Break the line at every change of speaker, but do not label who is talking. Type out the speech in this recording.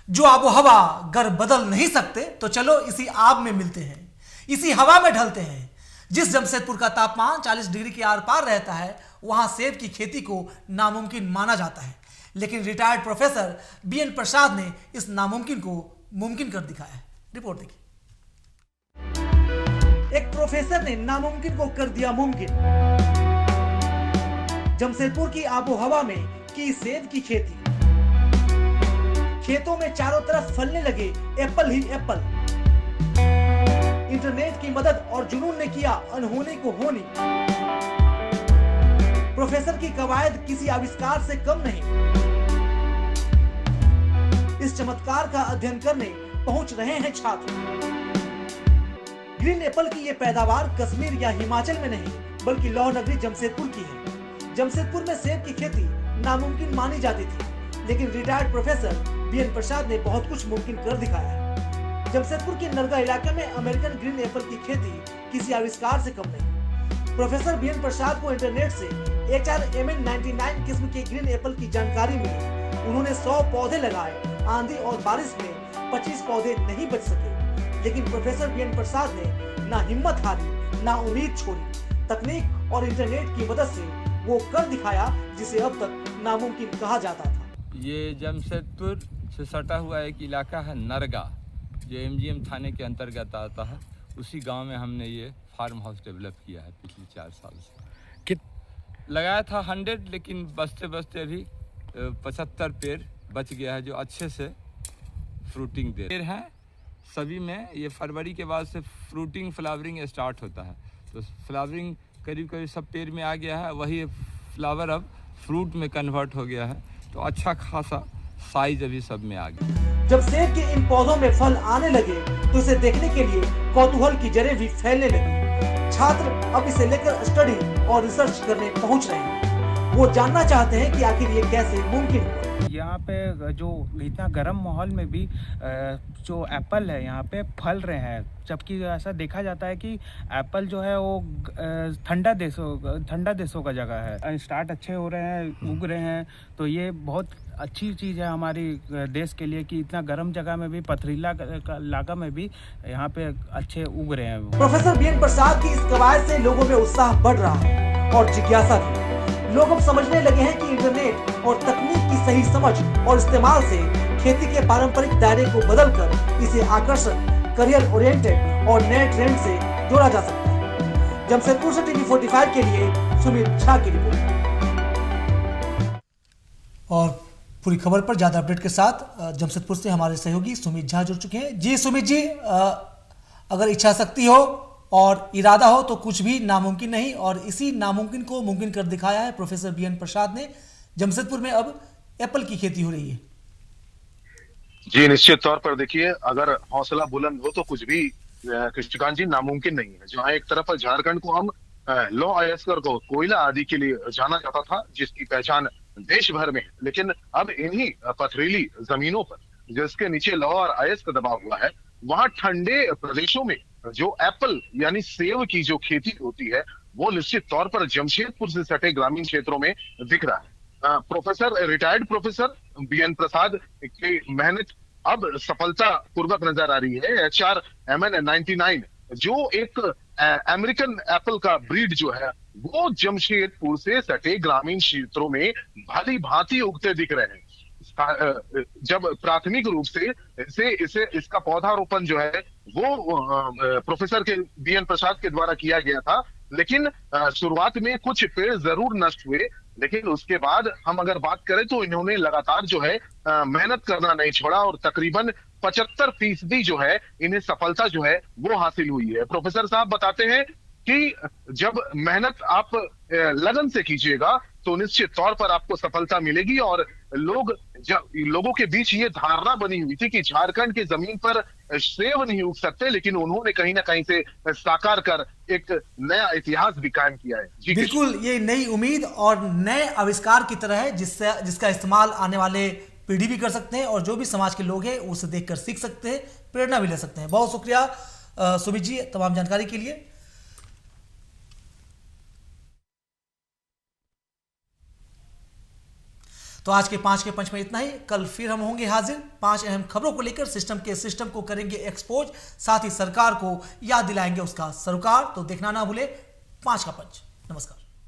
जो आबो हवा गर बदल नहीं सकते तो चलो इसी आब में मिलते हैं, इसी हवा में ढलते हैं। जिस जमशेदपुर का तापमान 40 डिग्री के आर पार रहता है, वहां सेब की खेती को नामुमकिन माना जाता है, लेकिन रिटायर्ड प्रोफेसर बीएन प्रसाद ने इस नामुमकिन को मुमकिन कर दिखाया है। रिपोर्ट देखिए। एक प्रोफेसर ने नामुमकिन को कर दिया मुमकिन। जमशेदपुर की आबो हवा में की सेब की खेती। खेतों में चारों तरफ फलने लगे एप्पल ही एप्पल। इंटरनेट की मदद और जुनून ने किया अनहोनी को होनी। प्रोफेसर की कवायद किसी आविष्कार से कम नहीं। इस चमत्कार का अध्ययन करने पहुंच रहे हैं छात्र। ग्रीन एप्पल की ये पैदावार कश्मीर या हिमाचल में नहीं, बल्कि लौह नगरी जमशेदपुर की है। जमशेदपुर में सेब की खेती नामुमकिन मानी जाती थी, लेकिन रिटायर्ड प्रोफेसर बीएन प्रसाद ने बहुत कुछ मुमकिन कर दिखाया है। जमशेदपुर के नरगा इलाके में अमेरिकन ग्रीन एप्पल की खेती किसी आविष्कार से कम नहीं। प्रोफेसर बीएन प्रसाद को इंटरनेट से HRMN99 किस्म के ग्रीन एप्पल की जानकारी मिली। उन्होंने 100 पौधे लगाए। आंधी और बारिश में 25 पौधे नहीं बच सके, लेकिन प्रोफेसर बीएन प्रसाद ने ना हिम्मत हारी, ना उम्मीद छोड़ी। तकनीक और इंटरनेट की मदद से वो कर दिखाया जिसे अब तक नामुमकिन कहा जाता था।
ये जमशेदपुर से सटा हुआ एक इलाका है नरगा, जो MGM थाने के अंतर्गत आता है। उसी गांव में हमने ये फार्म हाउस डेवलप किया है पिछले 4 साल से। लगाया था 100, लेकिन बचते बचते अभी 75 पेड़ बच गया है, जो अच्छे से फ्रूटिंग दे पेड़ हैं। सभी में ये फरवरी के बाद से फ्रूटिंग फ्लावरिंग स्टार्ट होता है, तो फ्लावरिंग करीब करीब सब पेड़ में आ गया है। वही फ्लावर अब फ्रूट में कन्वर्ट हो गया है, तो अच्छा खासा साइज अभी सब में आ गया।
जब सेब के इन पौधों में फल आने लगे तो इसे देखने के लिए कौतूहल की जड़ें भी फैलने लगी। छात्र अब इसे लेकर स्टडी और रिसर्च करने पहुंच रहे हैं। वो जानना चाहते हैं कि आखिर ये कैसे मुमकिन हुआ।
यहाँ पे जो इतना गर्म माहौल में भी जो एप्पल है यहाँ पे फल रहे हैं, जबकि ऐसा देखा जाता है कि एप्पल जो है वो ठंडा देशों का जगह है। स्टार्ट अच्छे हो रहे हैं, उग रहे हैं, तो ये बहुत अच्छी चीज़ है हमारी देश के लिए कि इतना गर्म जगह में भी, पथरीला इलाका में भी यहाँ पे अच्छे उग रहे हैं।
प्रोफेसर बीएन प्रसाद की इस कवायद से लोगों में उत्साह बढ़ रहा है और जिज्ञासा भी। लोग अब समझने लगे हैं कि इंटरनेट और तकनीक की सही समझ और इस्तेमाल से खेती के पारंपरिक दायरे को बदलकर इसे आकर्षक, करियर ओरिएंटेड और नए ट्रेंड से जोड़ा जा सकता है। जमशेदपुर से TV 45 के लिए सुमित झा की रिपोर्ट। और पूरी खबर पर ज्यादा अपडेट के साथ जमशेदपुर से हमारे सहयोगी सुमित झा जुड़ चुके हैं। जी सुमित जी, अगर इच्छा शक्ति हो और इरादा हो तो कुछ भी नामुमकिन नहीं, और इसी नामुमकिन को मुमकिन कर दिखाया है प्रोफेसर बीएन प्रसाद ने। जमशेदपुर में अब एप्पल की खेती हो रही है।
जी निश्चित तौर पर देखिए, अगर हौसला बुलंद हो तो कुछ भी कृष्णकांत जी नामुमकिन नहीं है। जहाँ एक तरफ झारखंड को हम लौह अयस्क को कोयला आदि के लिए जाना जाता था, जिसकी पहचान देश भर में है, लेकिन अब इन्हीं पथरीली जमीनों पर जिसके नीचे लौह और अयस्क दबा हुआ है, वहां ठंडे प्रदेशों में जो एप्पल यानी सेब की जो खेती होती है, वो निश्चित तौर पर जमशेदपुर से सटे ग्रामीण क्षेत्रों में दिख रहा है। रिटायर्ड प्रोफेसर बीएन प्रसाद की मेहनत अब सफलता पूर्वक नजर आ रही है। HRMN99 जो एक अमेरिकन एप्पल का ब्रीड जो है, वो जमशेदपुर से सटे ग्रामीण क्षेत्रों में भली भांति उगते दिख रहे हैं। जब प्राथमिक रूप से इसका पौधारोपण जो है वो प्रोफेसर के बीएन प्रसाद के द्वारा किया गया था, लेकिन शुरुआत में कुछ पेड़ जरूर नष्ट हुए, लेकिन उसके बाद हम अगर बात करें तो इन्होंने लगातार जो है मेहनत करना नहीं छोड़ा और तकरीबन 75% जो है इन्हें सफलता जो है वो हासिल हुई है। प्रोफेसर साहब बताते हैं कि जब मेहनत आप लगन से कीजिएगा तो निश्चित तौर पर आपको सफलता मिलेगी। और लोगों के बीच ये धारणा बनी हुई थी कि झारखंड की जमीन पर सेब नहीं उग सकते, लेकिन उन्होंने कहीं ना कहीं से साकार कर एक नया इतिहास भी कायम किया है।
बिल्कुल, ये नई उम्मीद और नए आविष्कार की तरह है जिसका इस्तेमाल आने वाले पीढ़ी भी कर सकते हैं, और जो भी समाज के लोग हैं उसे देखकर सीख सकते हैं, प्रेरणा भी ले सकते हैं। बहुत शुक्रिया सुमित जी तमाम जानकारी के लिए। तो आज के 5 के पंच में इतना ही। कल फिर हम होंगे हाजिर 5 अहम खबरों को लेकर। सिस्टम को करेंगे एक्सपोज, साथ ही सरकार को याद दिलाएंगे उसका सरोकार। तो देखना ना भूले 5 का पंच। नमस्कार।